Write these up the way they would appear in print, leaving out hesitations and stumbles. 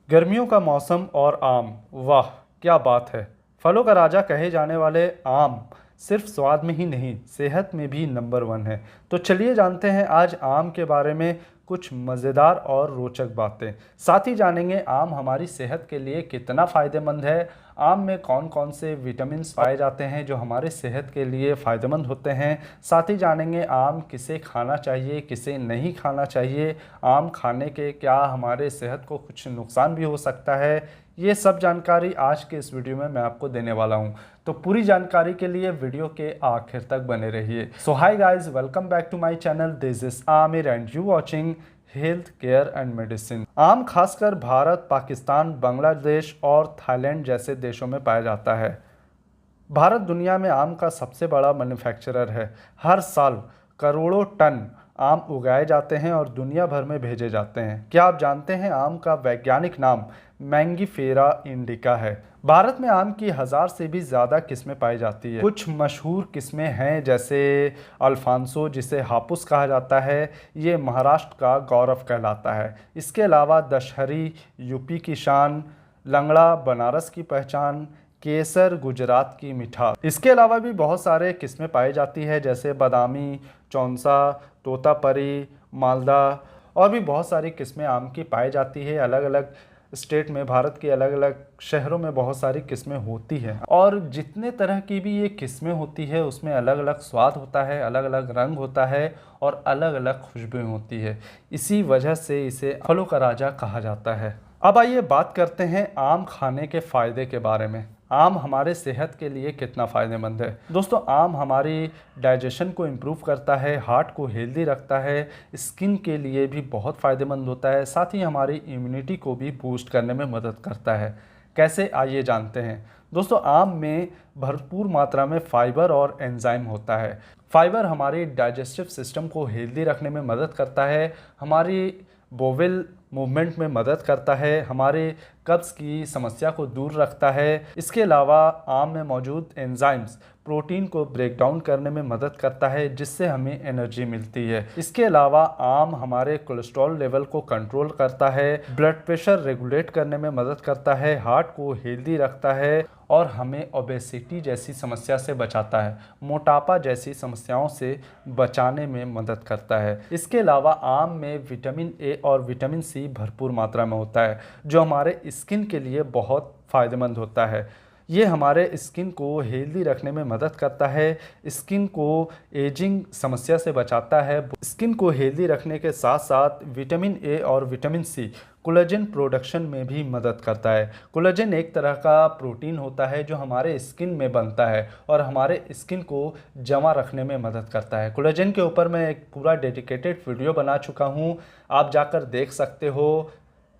गर्मियों का मौसम और आम, वाह क्या बात है। फलों का राजा कहे जाने वाले आम सिर्फ स्वाद में ही नहीं, सेहत में भी नंबर वन है। तो चलिए जानते हैं आज आम के बारे में कुछ मज़ेदार और रोचक बातें। साथ ही जानेंगे आम हमारी सेहत के लिए कितना फ़ायदेमंद है, आम में कौन कौन से विटामिन्स पाए जाते हैं जो हमारे सेहत के लिए फ़ायदेमंद होते हैं। साथ ही जानेंगे आम किसे खाना चाहिए, किसे नहीं खाना चाहिए, आम खाने के क्या हमारे सेहत को कुछ नुकसान भी हो सकता है। ये सब जानकारी आज के इस वीडियो में मैं आपको देने वाला हूँ। तो पूरी जानकारी के लिए वीडियो के आखिर तक बने रहिए। So hi guys, welcome back to my channel. This is Aamir and you watching health care and medicine. आम खासकर भारत, पाकिस्तान, बांग्लादेश और थाईलैंड जैसे देशों में पाया जाता है। भारत दुनिया में आम का सबसे बड़ा मैन्युफैक्चरर है। हर साल करोड़ों टन आम उगाए जाते हैं और दुनिया भर में भेजे जाते हैं। क्या आप जानते हैं आम का वैज्ञानिक नाम मैंगीफेरा इंडिका है। भारत में आम की 1000 से भी ज़्यादा किस्में पाई जाती है। कुछ मशहूर किस्में हैं जैसे अल्फांसो, जिसे हापुस कहा जाता है, ये महाराष्ट्र का गौरव कहलाता है। इसके अलावा दशहरी यूपी की शान, लंगड़ा बनारस की पहचान, केसर गुजरात की मिठास। इसके अलावा भी बहुत सारे किस्में पाई जाती है जैसे बादामी, चौंसा, तोतापरी, मालदा और भी बहुत सारी किस्में आम की पाई जाती है। अलग अलग स्टेट में, भारत के अलग अलग शहरों में बहुत सारी किस्में होती हैं और जितने तरह की भी ये किस्में होती है उसमें अलग अलग स्वाद होता है, अलग अलग रंग होता है और अलग अलग खुशबू होती है। इसी वजह से इसे फलों का राजा कहा जाता है। अब आइए बात करते हैं आम खाने के फ़ायदे के बारे में। आम हमारे सेहत के लिए कितना फ़ायदेमंद है। दोस्तों, आम हमारी डाइजेशन को इम्प्रूव करता है, हार्ट को हेल्दी रखता है, स्किन के लिए भी बहुत फ़ायदेमंद होता है, साथ ही हमारी इम्यूनिटी को भी बूस्ट करने में मदद करता है। कैसे, आइए जानते हैं। दोस्तों, आम में भरपूर मात्रा में फाइबर और एंजाइम होता है। फाइबर हमारी डाइजेस्टिव सिस्टम को हेल्दी रखने में मदद करता है, हमारी बोवेल मूवमेंट में मदद करता है, हमारे कब्ज़ की समस्या को दूर रखता है। इसके अलावा आम में मौजूद एंजाइम्स प्रोटीन को ब्रेक डाउन करने में मदद करता है जिससे हमें एनर्जी मिलती है। इसके अलावा आम हमारे कोलेस्ट्रॉल लेवल को कंट्रोल करता है, ब्लड प्रेशर रेगुलेट करने में मदद करता है, हार्ट को हेल्दी रखता है और हमें ओबेसिटी जैसी समस्या से बचाता है, मोटापा जैसी समस्याओं से बचाने में मदद करता है। इसके अलावा आम में विटामिन ए और विटामिन सी भरपूर मात्रा में होता है जो हमारे स्किन के लिए बहुत फ़ायदेमंद होता है। ये हमारे स्किन को हेल्दी रखने में मदद करता है, स्किन को एजिंग समस्या से बचाता है। स्किन को हेल्दी रखने के साथ साथ विटामिन ए और विटामिन सी कोलेजन प्रोडक्शन में भी मदद करता है। कोलेजन एक तरह का प्रोटीन होता है जो हमारे स्किन में बनता है और हमारे स्किन को जमा रखने में मदद करता है। कोलेजन के ऊपर मैं एक पूरा डेडिकेटेड वीडियो बना चुका हूँ, आप जाकर देख सकते हो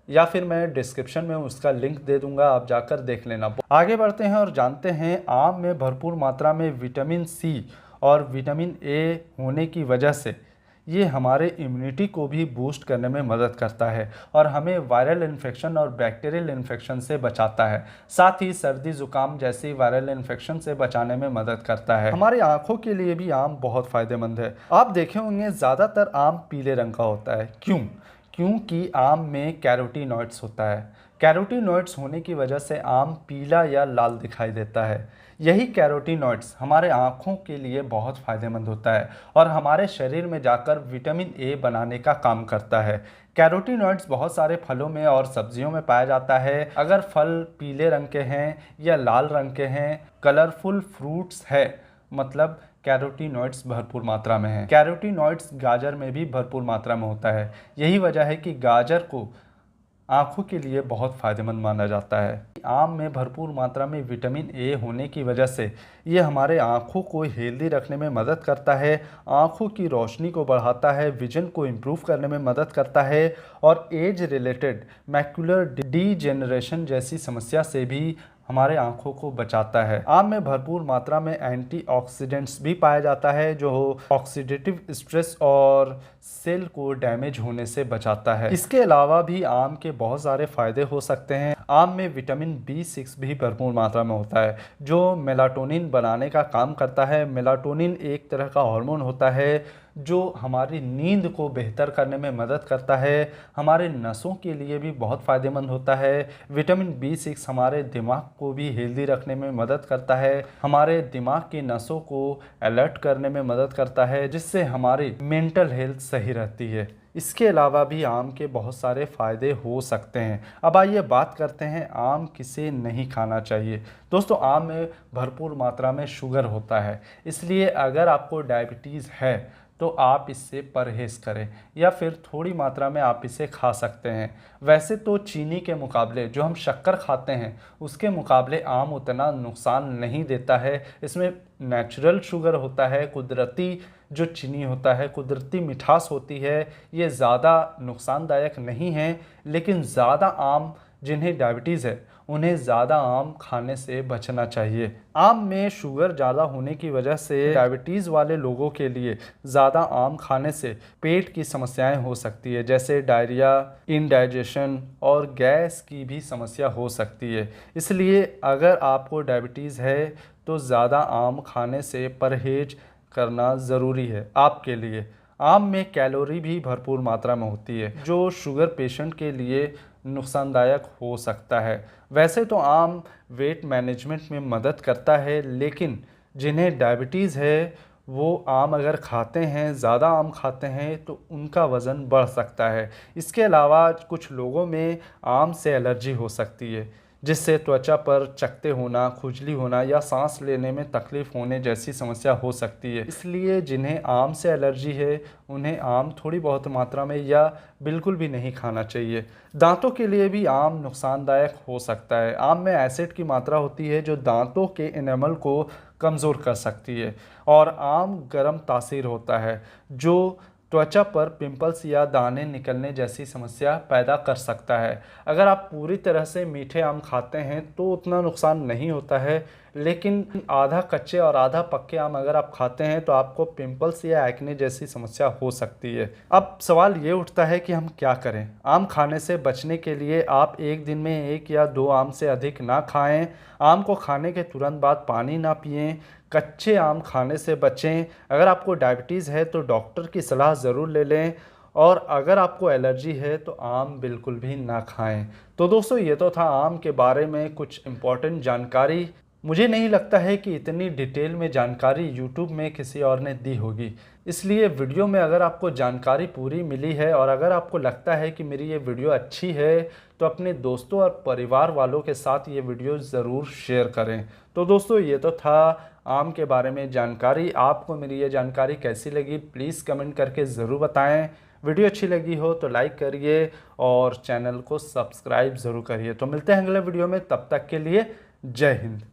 या फिर मैं डिस्क्रिप्शन में उसका लिंक दे दूंगा, आप जाकर देख लेना। आगे बढ़ते हैं और जानते हैं आम में भरपूर मात्रा में विटामिन सी और विटामिन ए होने की वजह से ये हमारे इम्यूनिटी को भी बूस्ट करने में मदद करता है और हमें वायरल इन्फेक्शन और बैक्टीरियल इन्फेक्शन से बचाता है। साथ ही सर्दी जुकाम जैसी वायरल इन्फेक्शन से बचाने में मदद करता है। हमारी आंखों के लिए भी आम बहुत फ़ायदेमंद है। आप देखे होंगे ज़्यादातर आम पीले रंग का होता है। क्योंकि आम में कैरोटीनॉइड्स होता है। कैरोटीनॉइड्स होने की वजह से आम पीला या लाल दिखाई देता है। यही कैरोटीनॉइड्स हमारे आँखों के लिए बहुत फ़ायदेमंद होता है और हमारे शरीर में जाकर विटामिन ए बनाने का काम करता है। कैरोटीनॉइड्स बहुत सारे फलों में और सब्जियों में पाया जाता है। अगर फल पीले रंग के हैं या लाल रंग के हैं, कलरफुल फ्रूट्स है, मतलब कैरोटीनॉइड्स भरपूर मात्रा में है। कैरोटीनॉइड्स गाजर में भी भरपूर मात्रा में होता है। यही वजह है कि गाजर को आँखों के लिए बहुत फ़ायदेमंद माना जाता है। आम में भरपूर मात्रा में विटामिन ए होने की वजह से ये हमारे आँखों को हेल्दी रखने में मदद करता है, आँखों की रोशनी को बढ़ाता है, विजन को इम्प्रूव करने में मदद करता है और एज रिलेटेड मैक्युलर डीजेनरेशन जैसी समस्या से भी हमारे आँखों को बचाता है। आम में भरपूर मात्रा में एंटीऑक्सीडेंट्स भी पाया जाता है जो ऑक्सीडेटिव स्ट्रेस और सेल को डैमेज होने से बचाता है। इसके अलावा भी आम के बहुत सारे फायदे हो सकते हैं। आम में विटामिन B6 भी भरपूर मात्रा में होता है जो मेलाटोनिन बनाने का काम करता है। मेलाटोनिन एक तरह का हार्मोन होता है जो हमारी नींद को बेहतर करने में मदद करता है, हमारे नसों के लिए भी बहुत फ़ायदेमंद होता है। विटामिन B6 हमारे दिमाग को भी हेल्दी रखने में मदद करता है, हमारे दिमाग की नसों को अलर्ट करने में मदद करता है, जिससे हमारी मेंटल हेल्थ सही रहती है। इसके अलावा भी आम के बहुत सारे फ़ायदे हो सकते हैं। अब आइए बात करते हैं आम किसे नहीं खाना चाहिए। दोस्तों, आम में भरपूर मात्रा में शुगर होता है, इसलिए अगर आपको डायबिटीज़ है तो आप इससे परहेज़ करें या फिर थोड़ी मात्रा में आप इसे खा सकते हैं। वैसे तो चीनी के मुकाबले जो हम शक्कर खाते हैं उसके मुकाबले आम उतना नुकसान नहीं देता है। इसमें नेचुरल शुगर होता है, कुदरती जो चीनी होता है, कुदरती मिठास होती है, ये ज़्यादा नुकसानदायक नहीं है। लेकिन ज़्यादा आम जिन्हें डायबिटीज़ है उन्हें ज़्यादा आम खाने से बचना चाहिए। आम में शुगर ज़्यादा होने की वजह से डायबिटीज़ वाले लोगों के लिए ज़्यादा आम खाने से पेट की समस्याएं हो सकती है, जैसे डायरिया, इंडाइजेशन और गैस की भी समस्या हो सकती है। इसलिए अगर आपको डायबिटीज़ है तो ज़्यादा आम खाने से परहेज करना ज़रूरी है आपके लिए। आम में कैलोरी भी भरपूर मात्रा में होती है जो शुगर पेशेंट के लिए नुकसानदायक हो सकता है। वैसे तो आम वेट मैनेजमेंट में मदद करता है, लेकिन जिन्हें डायबिटीज़ है वो आम अगर खाते हैं, ज़्यादा आम खाते हैं तो उनका वज़न बढ़ सकता है। इसके अलावा कुछ लोगों में आम से एलर्जी हो सकती है, जिससे त्वचा पर चकत्ते होना, खुजली होना या सांस लेने में तकलीफ होने जैसी समस्या हो सकती है। इसलिए जिन्हें आम से एलर्जी है उन्हें आम थोड़ी बहुत मात्रा में या बिल्कुल भी नहीं खाना चाहिए। दांतों के लिए भी आम नुकसानदायक हो सकता है। आम में एसिड की मात्रा होती है जो दांतों के इनेमल को कमज़ोर कर सकती है, और आम गर्म तासीर होता है जो त्वचा पर पिंपल्स या दाने निकलने जैसी समस्या पैदा कर सकता है। अगर आप पूरी तरह से मीठे आम खाते हैं तो उतना नुकसान नहीं होता है, लेकिन आधा कच्चे और आधा पक्के आम अगर आप खाते हैं तो आपको पिंपल्स या एक्ने जैसी समस्या हो सकती है। अब सवाल ये उठता है कि हम क्या करें। आम खाने से बचने के लिए आप एक दिन में 1 या 2 आम से अधिक ना खाएं। आम को खाने के तुरंत बाद पानी ना पिएं। कच्चे आम खाने से बचें। अगर आपको डायबिटीज़ है तो डॉक्टर की सलाह ज़रूर ले लें, और अगर आपको एलर्जी है तो आम बिल्कुल भी ना खाएं। तो दोस्तों, ये तो था आम के बारे में कुछ इम्पॉर्टेंट जानकारी। मुझे नहीं लगता है कि इतनी डिटेल में जानकारी YouTube में किसी और ने दी होगी। इसलिए वीडियो में अगर आपको जानकारी पूरी मिली है और अगर आपको लगता है कि मेरी ये वीडियो अच्छी है तो अपने दोस्तों और परिवार वालों के साथ ये वीडियो ज़रूर शेयर करें। तो दोस्तों, ये तो था आम के बारे में जानकारी। आपको मेरी ये जानकारी कैसी लगी प्लीज़ कमेंट करके ज़रूर बताएं। वीडियो अच्छी लगी हो तो लाइक करिए और चैनल को सब्सक्राइब ज़रूर करिए। तो मिलते हैं अगले वीडियो में, तब तक के लिए जय हिंद।